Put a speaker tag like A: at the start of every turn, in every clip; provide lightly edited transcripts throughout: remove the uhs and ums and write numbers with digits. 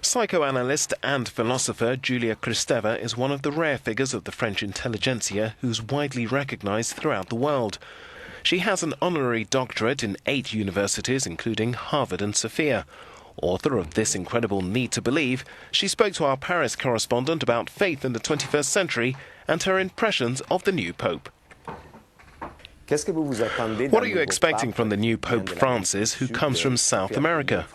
A: Psychoanalyst and philosopher Julia Kristeva is one of the rare figures of the French intelligentsia who's widely recognized throughout the world. She has an honorary doctorate in 8 universities, including Harvard and Sophia. Author of This Incredible Need to Believe, she spoke to our Paris correspondent about faith in the 21st century and her impressions of the new Pope. What are you expecting from the new Pope Francis, who comes from South America?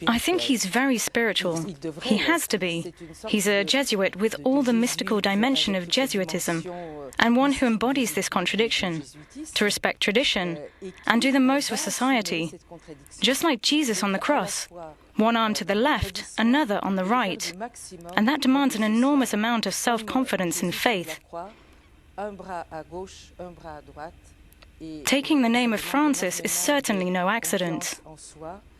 B: I think he's very spiritual. He has to be. He's a Jesuit with all the mystical dimension of Jesuitism, and one who embodies this contradiction, to respect tradition, and do the most for society. Just like Jesus on the cross, one arm to the left, another on the right, and that demands an enormous amount of self-confidence and faith. Taking the name of Francis is certainly no accident.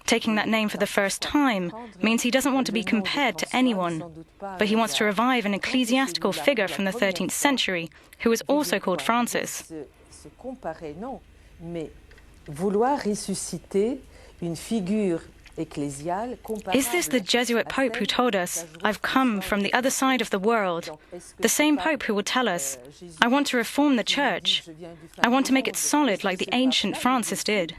B: Taking that name for the first time means he doesn't want to be compared to anyone, but he wants to revive an ecclesiastical figure from the 13th century who was also called Francis. Is this the Jesuit Pope who told us, "I've come from the other side of the world"? The same Pope who will tell us, "I want to reform the Church. I want to make it solid like the ancient Francis did."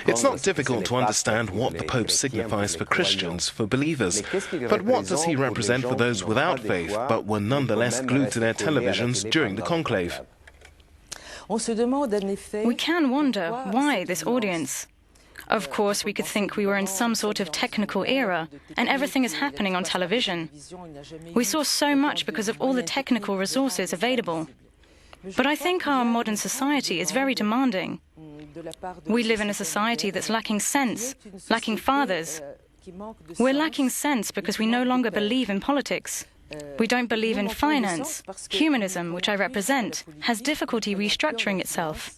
A: It's not difficult to understand what the Pope signifies for Christians, for believers. But what does he represent for those without faith, but were nonetheless glued to their televisions during the conclave?
B: We can wonder why this audience. Of course, we could think we were in some sort of technical era, and everything is happening on television. We saw so much because of all the technical resources available. But I think our modern society is very demanding. We live in a society that's lacking sense, lacking fathers. We're lacking sense because we no longer believe in politics. We don't believe in finance. Humanism, which I represent, has difficulty restructuring itself.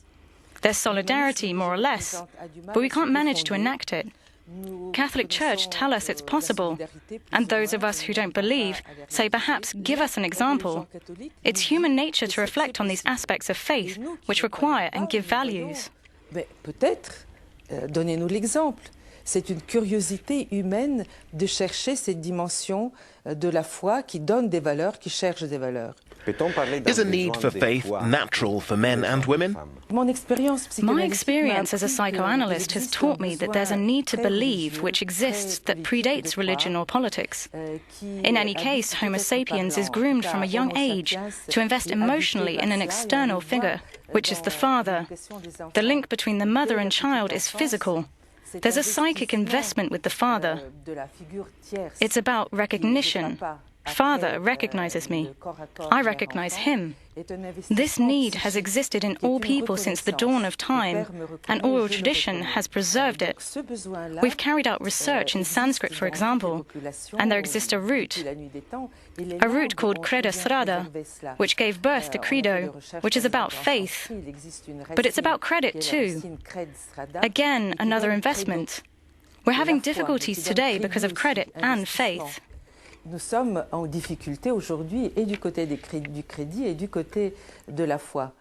B: There's solidarity, more or less, but we can't manage to enact it. Catholic Church tell us it's possible, and those of us who don't believe say perhaps give us an example. It's human nature to reflect on these aspects of faith, which require and give values.
C: C'est une curiosité humaine de chercher cette dimension de la foi qui donne des valeurs, qui cherche des valeurs.
A: Is a need for faith natural for men and women?
B: My experience as a psychoanalyst has taught me that there's a need to believe which exists that predates religion or politics. In any case, Homo sapiens is groomed from a young age to invest emotionally in an external figure, which is the father. The link between the mother and child is physical. There's a psychic investment with the father. It's about recognition. Father recognizes me. I recognize him. This need has existed in all people since the dawn of time, and oral tradition has preserved it. We've carried out research in Sanskrit, for example, and there exists a root called Kristeva, which gave birth to Credo, which is about faith. But it's about credit too. Again, another investment. We're having difficulties today because of credit and faith.
C: Nous sommes en difficulté aujourd'hui et du côté du crédit et du côté de la foi.